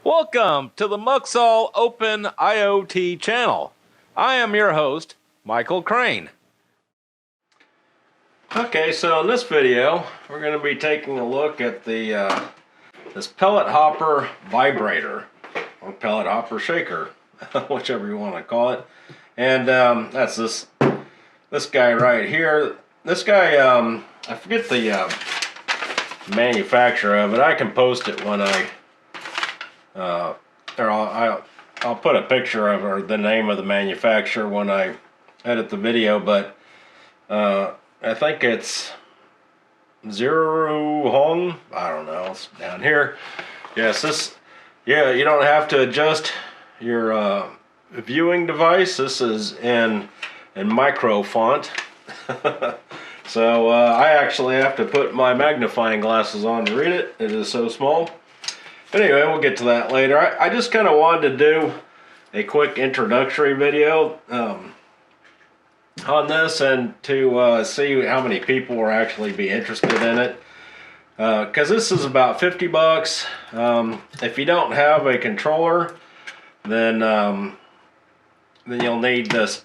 Welcome to the Muxall Open IoT channel. I am your host, Michael Crane. Okay, so in this video, we're going to be taking a look at the this pellet hopper vibrator, or pellet hopper shaker, whichever you want to call it. And that's this guy right here. This guy, I forget the manufacturer of it. I can post it when I'll put a picture of or the name of the manufacturer when I edit the video, but I think it's Zero Hong. I don't know. It's down here. Yes, you don't have to adjust your viewing device. This is in micro font. So I actually have to put my magnifying glasses on to read it. It is so small. Anyway, we'll get to that later. I just kind of wanted to do a quick introductory video on this and to see how many will actually be interested in it. Because this is about 50 bucks. If you don't have a controller, then you'll need this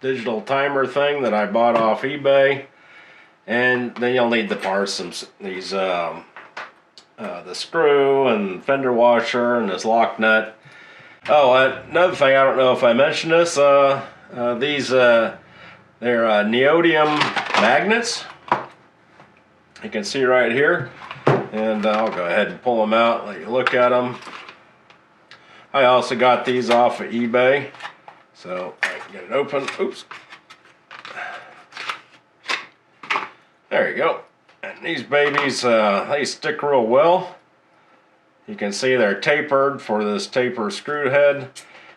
digital timer thing that I bought off eBay, and then you'll need the parts, the screw and fender washer and this lock nut. Oh, another thing, I don't know if I mentioned this, they're neodymium magnets. You can see right here, and I'll go ahead and pull them out and let you look at them. I also got these off of eBay, so I can get it open. Oops. There you go. And these babies, they stick real well. You can see they're tapered for this taper screw head.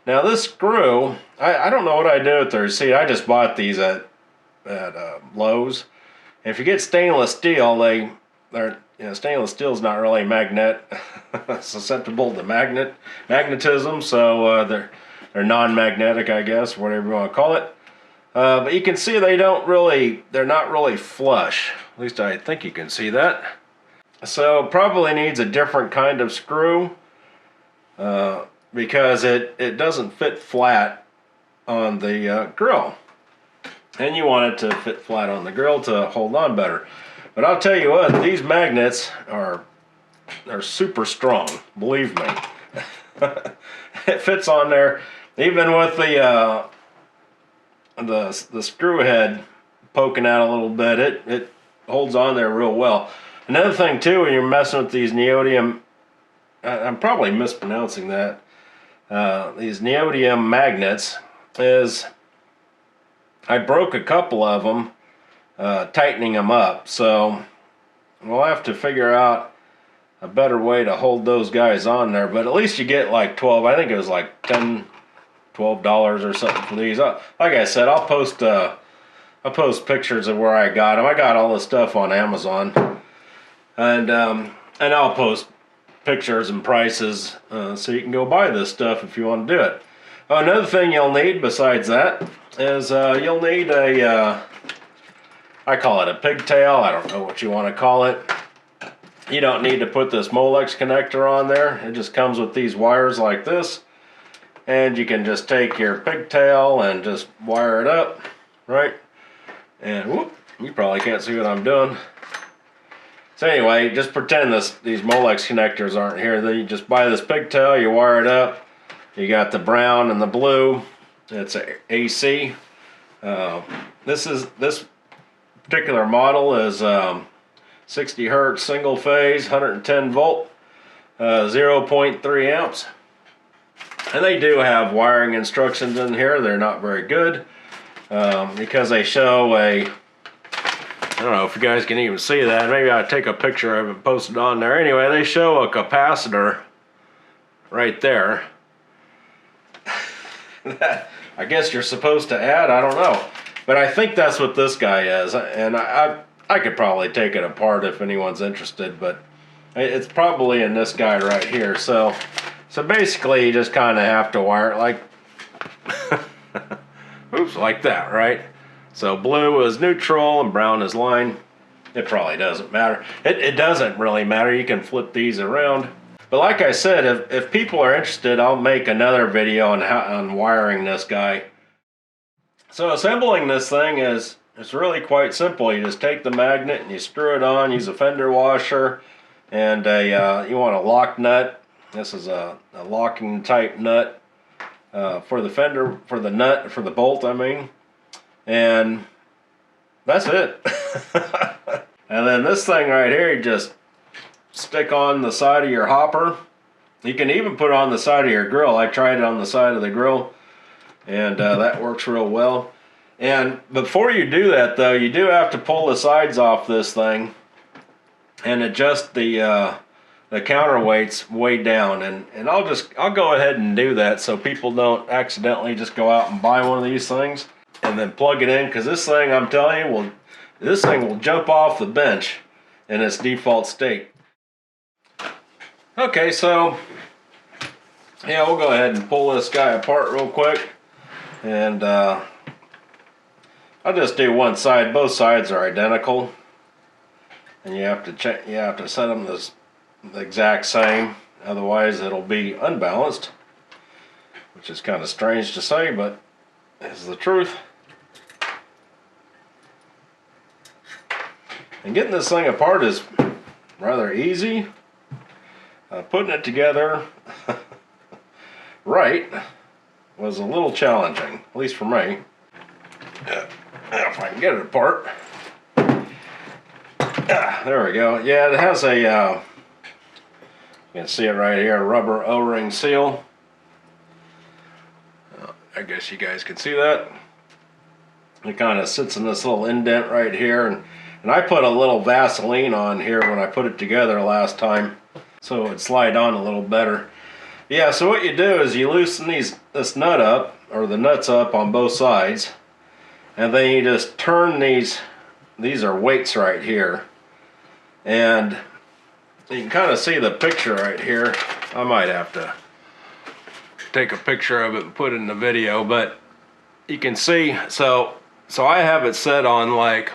Now this screw, I don't know what I did with their seat. I just bought these at Lowe's. And if you get stainless steel, stainless steel is not really susceptible to magnetism, so they're non-magnetic, I guess, whatever you want to call it. But you can see they're not really flush. At least I think you can see that. So probably needs a different kind of screw because it doesn't fit flat on the grill. And you want it to fit flat on the grill to hold on better. But I'll tell you what, these magnets are super strong, believe me. It fits on there, even with the screw head poking out a little bit. It holds on there real well. Another thing too, when you're messing with these neodymium, I'm probably mispronouncing that, these neodymium magnets, is I broke a couple of them tightening them up, so we'll have to figure out a better way to hold those guys on there. But at least you get like 12, I think it was like $12 or something for these. Like I said, I'll post pictures of where I got them. I got all this stuff on Amazon, and I'll post pictures and prices so you can go buy this stuff if you want to do it. Another thing you'll need besides that is you'll need I call it a pigtail. I don't know what you want to call it. You don't need to put this Molex connector on there. It just comes with these wires like this. And you can just take your pigtail and just wire it up, right? And whoop, you probably can't see what I'm doing. So anyway, just pretend these Molex connectors aren't here. Then you just buy this pigtail, you wire it up. You got the brown and the blue. It's AC. This particular model is 60 hertz single phase, 110 volt, 0.3 amps. And they do have wiring instructions in here. They're not very good because they show I don't know if you guys can even see that. Maybe I'll take a picture of it and post it on there. Anyway, they show a capacitor right there that I guess you're supposed to add. I don't know. But I think that's what this guy is. And I could probably take it apart if anyone's interested. But it's probably in this guy right here. So basically you just kind of have to wire it like oops, like that, right? So blue is neutral and brown is line. it probably doesn't matter. It doesn't really matter. You can flip these around. But like I said, if people are interested, I'll make another video on wiring this guy. So assembling this thing is really quite simple. You just take the magnet and you screw it on, use a fender washer, and you want a lock nut. This is a locking type nut for the fender, for the bolt, I mean. And that's it. And then this thing right here, you just stick on the side of your hopper. You can even put it on the side of your grill. I tried it on the side of the grill, and that works real well. And before you do that, though, you do have to pull the sides off this thing and adjust the counterweights way down. And I'll go ahead and do that so people don't accidentally just go out and buy one of these things and then plug it in, because this thing, I'm telling you, this thing will jump off the bench in its default state. Okay, so yeah, we'll go ahead and pull this guy apart real quick, and I'll just do one side. Both sides are identical, and you have to check. You have to set them the exact same, otherwise it'll be unbalanced, which is kind of strange to say, but it's the truth. And getting this thing apart is rather easy. Putting it together right was a little challenging, at least for me. If I can get it apart. There we go. Yeah, it has a, you can see it right here, a rubber O-ring seal. I guess you guys can see that. It kind of sits in this little indent right here, and I put a little Vaseline on here when I put it together last time, so it would slide on a little better. Yeah, so what you do is you loosen this nut up, or the nuts up on both sides, and then you just turn these are weights right here, and you can kind of see the picture right here. I might have to take a picture of it and put it in the video, but you can see, so I have it set on like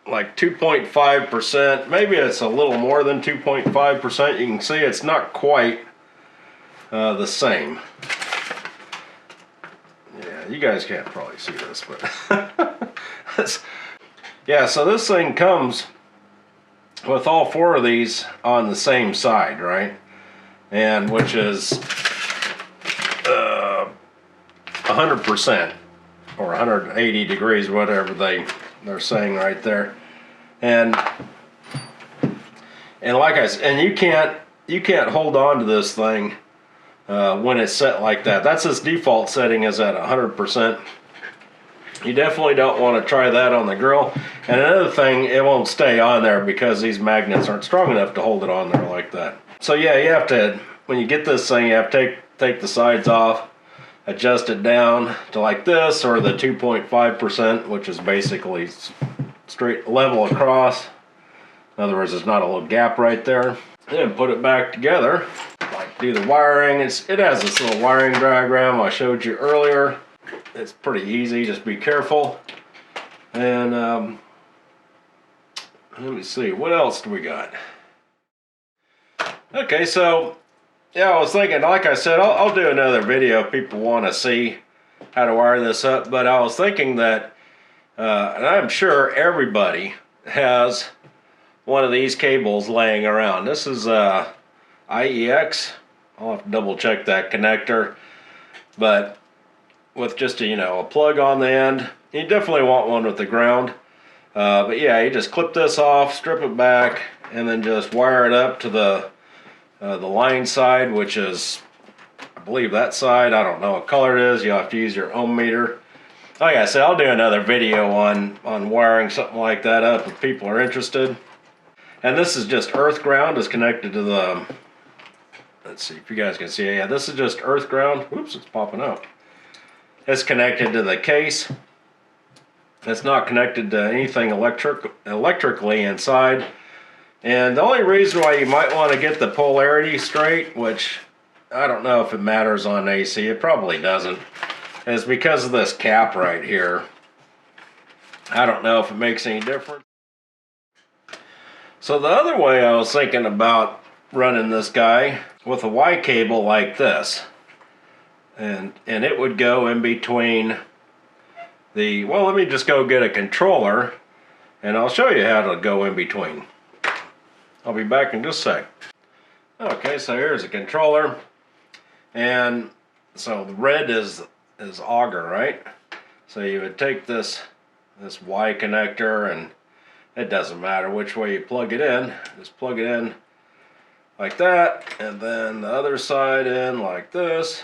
2.5%, maybe it's a little more than 2.5%. You can see it's not quite the same. Yeah, you guys can't probably see this, but yeah, so this thing comes with all four of these on the same side, right? And which is 100% or 180 degrees, whatever they're saying right there. And like I said, and you can't hold on to this thing when it's set like that. That's its default setting, is at 100%. You definitely don't want to try that on the grill. And another thing, it won't stay on there because these magnets aren't strong enough to hold it on there like that. So yeah, you have to, when you get this thing, you have to take the sides off, adjust it down to like this, or the 2.5%, which is basically straight level across. In other words, there's not a little gap right there. Then put it back together, like do the wiring. It has this little wiring diagram I showed you earlier. It's pretty easy, just be careful. And let me see, what else do we got? Okay, so yeah, I was thinking, like I said, I'll do another video if people want to see how to wire this up, but I was thinking that, and I'm sure everybody has one of these cables laying around. This is IEX. I'll have to double check that connector, but with just a plug on the end. You definitely want one with the ground, but yeah, you just clip this off, strip it back, and then just wire it up to the line side, which is, I believe, that side. I don't know what color it is. You'll have to use your ohm meter. Like I said, I'll do another video on wiring something like that up if people are interested. And this is just earth ground. Is connected to the, let's see if you guys can see it. Yeah, this is just earth ground. Oops, it's popping out. It's connected to the case. It's not connected to anything electrically inside. And the only reason why you might want to get the polarity straight, which I don't know if it matters on AC, it probably doesn't, is because of this cap right here. I don't know if it makes any difference. So the other way I was thinking about running this guy with a Y cable like this, and it would go in between the, well, let me just go get a controller and I'll show you how to go in between. I'll be back in just a sec. Okay, so here's a controller, and so the red is auger, right? So you would take this Y connector, and it doesn't matter which way you plug it in, just plug it in like that, and then the other side in like this,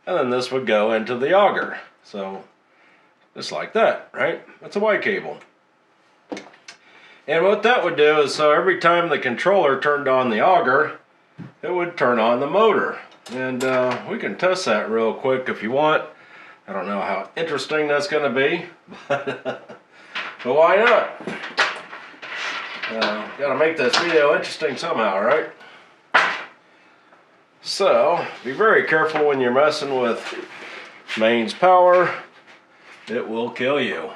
and then this would go into the auger. So just like that, right? That's a Y cable. And what that would do is, so every time the controller turned on the auger, it would turn on the motor. And we can test that real quick if you want. I don't know how interesting that's going to be, but why not? Got to make this video interesting somehow, right? So, be very careful when you're messing with mains power. It will kill you.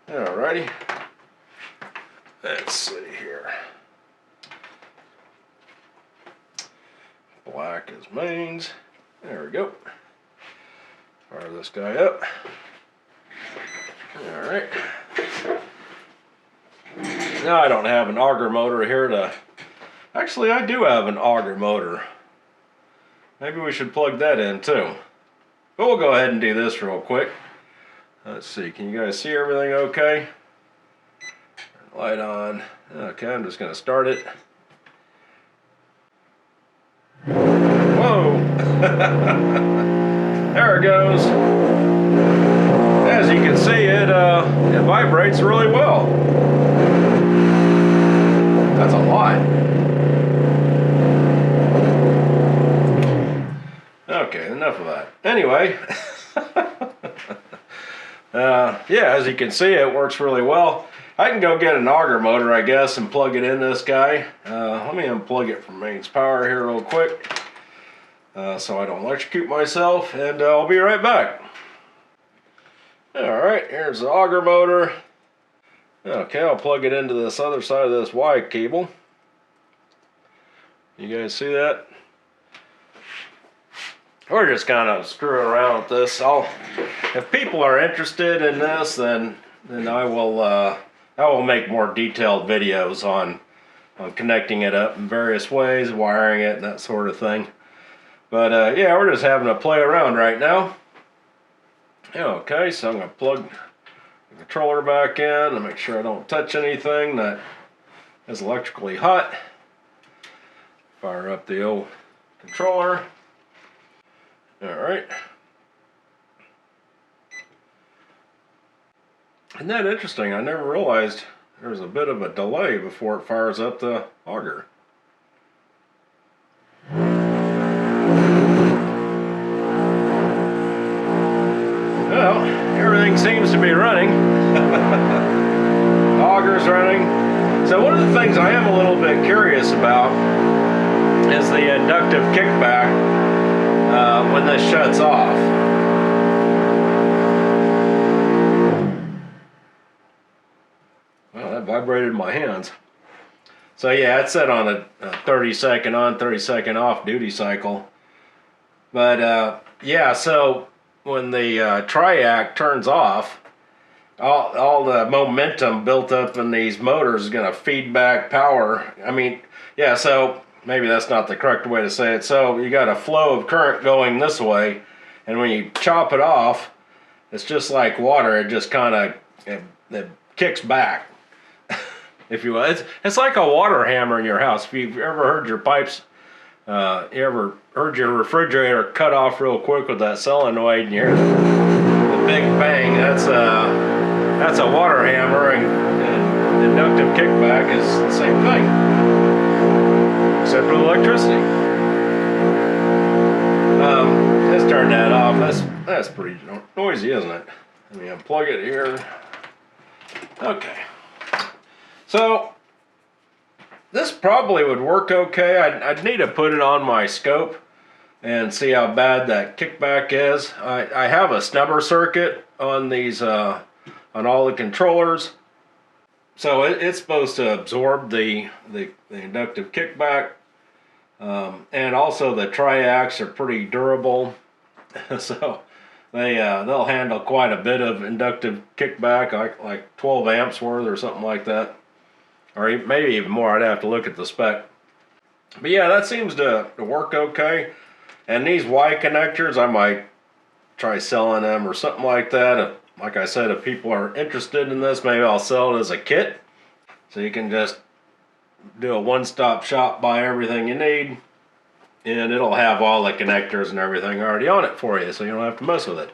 Alrighty. Let's see here. Black is mains. There we go. Fire this guy up. Alright. Now I don't have an auger motor here to... Actually, I do have an auger motor. Maybe we should plug that in too. But we'll go ahead and do this real quick. Let's see, can you guys see everything okay? Light on. Okay, I'm just going to start it. Whoa! There it goes. As you can see, it vibrates really well. That's a lot. Okay, enough of that. Anyway, yeah, as you can see, it works really well. I can go get an auger motor, I guess, and plug it in this guy. Let me unplug it from mains power here real quick, so I don't electrocute myself, and I'll be right back. Alright, here's the auger motor. Okay, I'll plug it into this other side of this Y cable. You guys see that? We're just kind of screwing around with this. If people are interested in this, then I will make more detailed videos on connecting it up in various ways, wiring it, and that sort of thing. But yeah, we're just having a play around right now. Okay, so I'm going to plug the controller back in and make sure I don't touch anything that is electrically hot. Fire up the old controller. Alright. Isn't that interesting? I never realized there was a bit of a delay before it fires up the auger. Well, everything seems to be running. Auger's running. So one of the things I am a little bit curious about is the inductive kickback when this shuts off. Well, that vibrated my hands. So yeah, it's set on a 30-second on, 30-second off duty cycle. But yeah, so when the triac turns off, all the momentum built up in these motors is going to feed back power. I mean, yeah, so maybe that's not the correct way to say it. So you got a flow of current going this way, and when you chop it off, it's just like water. It just kind of it kicks back, if you will. It's like a water hammer in your house. If you've ever heard your pipes, you ever heard your refrigerator cut off real quick with that solenoid, and you hear the big bang, that's a water hammer, and inductive kickback is the same thing, except with electricity. Let's turn that off. That's pretty noisy, isn't it? Let me unplug it here. Okay. So this probably would work okay. I'd need to put it on my scope and see how bad that kickback is. I have a snubber circuit on these on all the controllers, So it's supposed to absorb the inductive kickback, and also the triacs are pretty durable, so they'll handle quite a bit of inductive kickback, like 12 amps worth or something like that, or maybe even more. I'd have to look at the spec. But yeah, that seems to work okay. And these Y connectors, I might try selling them or something like that. Like I said, if people are interested in this, maybe I'll sell it as a kit. So you can just do a one-stop shop, buy everything you need, and it'll have all the connectors and everything already on it for you, so you don't have to mess with it.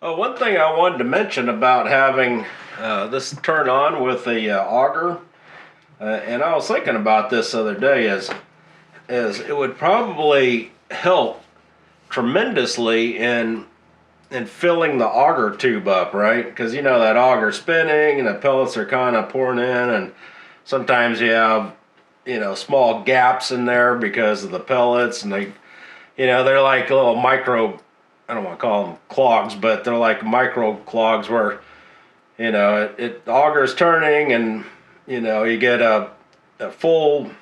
Oh, one thing I wanted to mention about having this turn on with the auger, and I was thinking about this the other day, is it would probably help tremendously in filling the auger tube up, right? Because you know that auger spinning and the pellets are kind of pouring in, and sometimes you have, you know, small gaps in there because of the pellets, and they, you know, they're like little micro, I don't want to call them clogs, but they're like micro clogs where, you know, the auger's turning, and you know, you get a full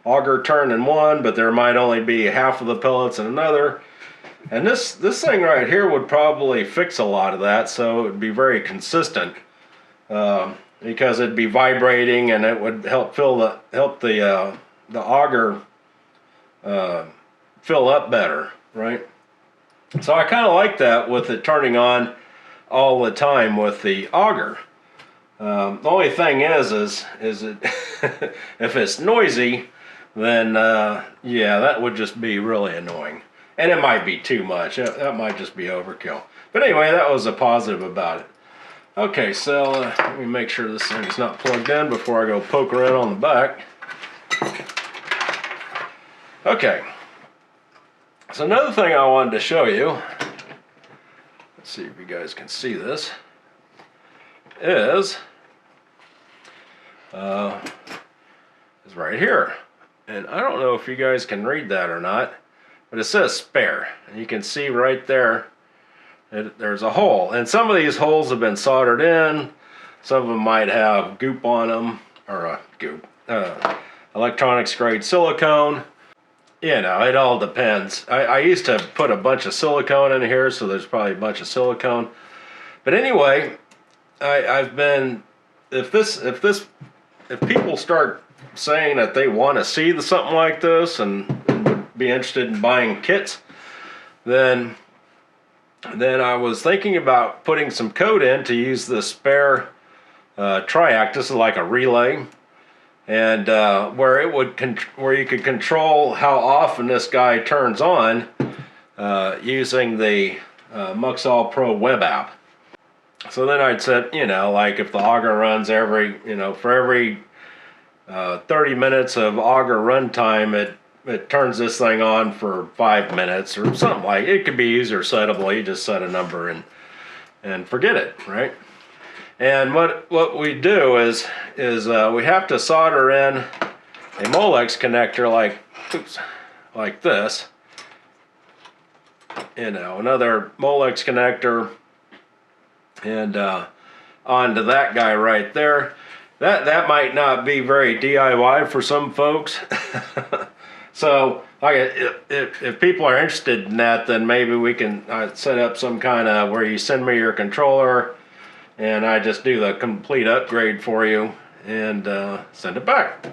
auger turn in one, but there might only be half of the pellets in another. And this thing right here would probably fix a lot of that, so it would be very consistent, because it'd be vibrating, and it would help the auger fill up better, right? So I kind of like that with it turning on all the time with the auger. The only thing is it if it's noisy, then yeah, that would just be really annoying. And it might be too much. That might just be overkill. But anyway, that was a positive about it. Okay, so let me make sure this thing's not plugged in before I go poke around on the back. Okay. So another thing I wanted to show you, let's see if you guys can see this, is right here. And I don't know if you guys can read that or not, but it says spare, and you can see right there there's a hole, and some of these holes have been soldered in. Some of them might have goop on them, or electronics grade silicone. You know, it all depends. I used to put a bunch of silicone in here, so there's probably a bunch of silicone. But anyway, I've been, if people start saying that they want to see something like this and would be interested in buying kits, then I was thinking about putting some code in to use the spare triac. This is like a relay, and where you could control how often this guy turns on using the Muxall Pro web app. So then I'd set, you know, like if the auger runs every, you know, for every 30 minutes of auger run time, it turns this thing on for 5 minutes or something like it. Could be user settable. You just set a number and forget it, right? And what we do is we have to solder in a Molex connector like this, you know, another Molex connector, and onto that guy right there. That might not be very DIY for some folks. So if people are interested in that, then maybe we can set up some kind of where you send me your controller and I just do the complete upgrade for you and send it back.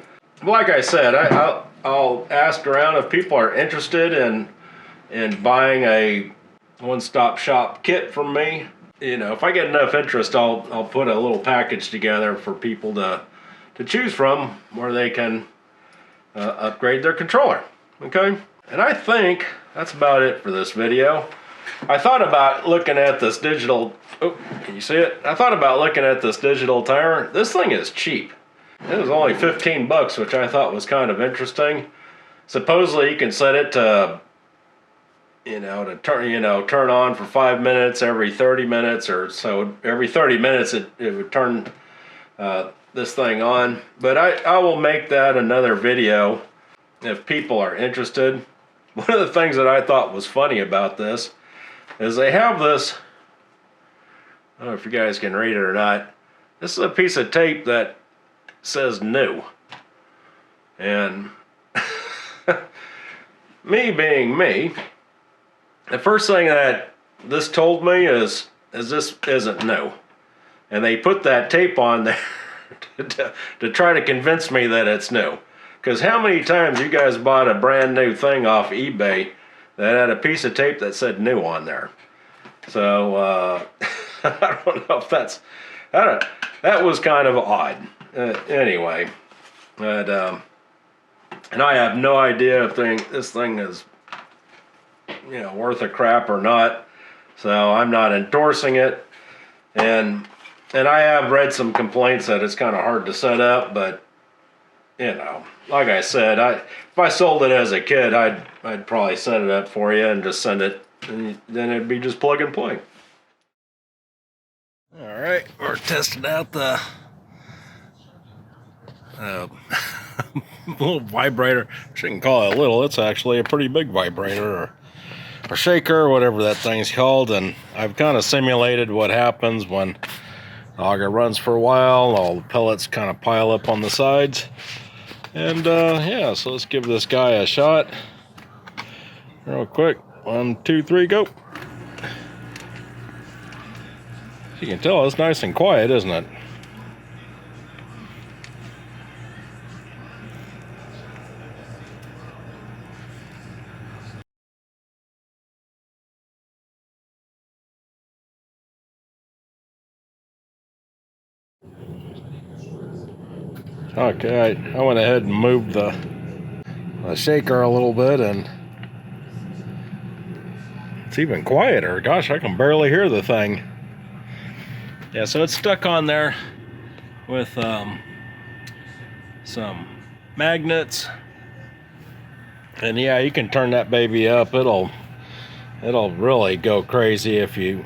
Like I said, I'll ask around if people are interested in buying a one-stop shop kit from me. You know, if I get enough interest, I'll put a little package together for people to choose from where they can upgrade their controller. Okay, and I think that's about it for this video. I thought about looking at this digital. Oh, can you see it? I thought about looking at this digital timer. This thing is cheap. It was only 15 bucks, which I thought was kind of interesting. Supposedly you can set it to, turn on for 5 minutes every 30 minutes or so. Every 30 minutes it would turn this thing on. But I will make that another video if people are interested. One of the things that I thought was funny about this is they have this, I don't know if you guys can read it or not, This is a piece of tape that says new. And me being me, the first thing that this told me is this isn't new. And they put that tape on there to try to convince me that it's new. Because how many times you guys bought a brand new thing off eBay that had a piece of tape that said new on there? So I don't know if that was kind of odd. Anyway, but and I have no idea if this thing is worth a crap or not. So I'm not endorsing it. And I have read some complaints that it's kind of hard to set up, but like I said, if I sold it as a kid, I'd probably set it up for you and just send it, and then it'd be just plug and play. All right, we're testing out the little vibrator. I shouldn't call it a little. It's actually a pretty big vibrator or shaker or whatever that thing's called. And I've kind of simulated what happens when the auger runs for a while. All the pellets kind of pile up on the sides. And yeah, so let's give this guy a shot real quick. 1, 2, 3, go. You can tell it's nice and quiet, isn't it? Okay, I went ahead and moved the shaker a little bit, and it's even quieter. Gosh, I can barely hear the thing. Yeah, so it's stuck on there with some magnets, and yeah, you can turn that baby up. It'll really go crazy if you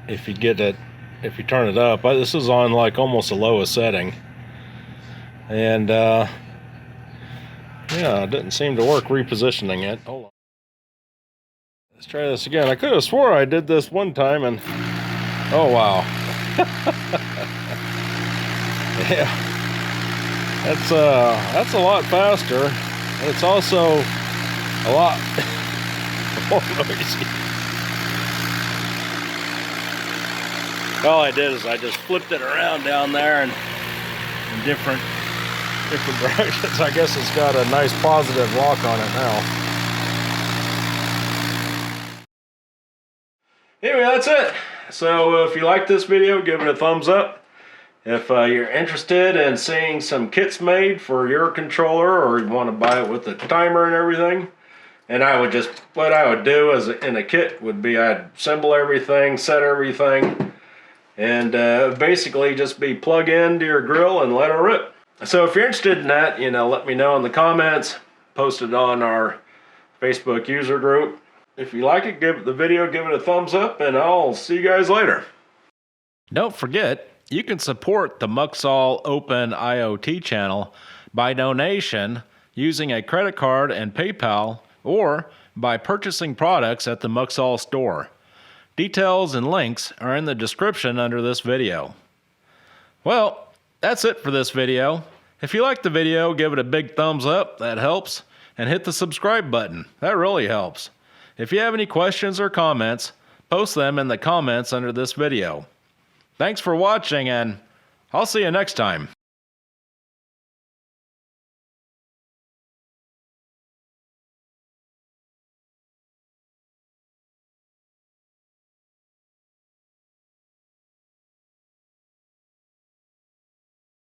turn it up. This is on like almost the lowest setting. And yeah, it didn't seem to work repositioning it. Hold on. Let's try this again. I could have swore I did this one time and oh wow. Yeah. That's a lot faster. It's also a lot more noisy. All I did is I just flipped it around down there and in different directions. I guess it's got a nice positive lock on it now. Anyway, that's it. So if you like this video, give it a thumbs up. If you're interested in seeing some kits made for your controller, or you want to buy it with the timer and everything, and what I would do as in a kit would be I'd assemble everything, set everything, and basically just be plug in to your grill and let it rip. So if you're interested in that, let me know in the comments. Post it on our Facebook user group. If you like it, give it a thumbs up, and I'll see you guys later. Don't forget, you can support the Muxall Open IoT channel by donation using a credit card and PayPal, or by purchasing products at the Muxall store. Details and links are in the description under this video. Well, that's it for this video. If you liked the video, give it a big thumbs up, that helps, and hit the subscribe button, that really helps. If you have any questions or comments, post them in the comments under this video. Thanks for watching, and I'll see you next time.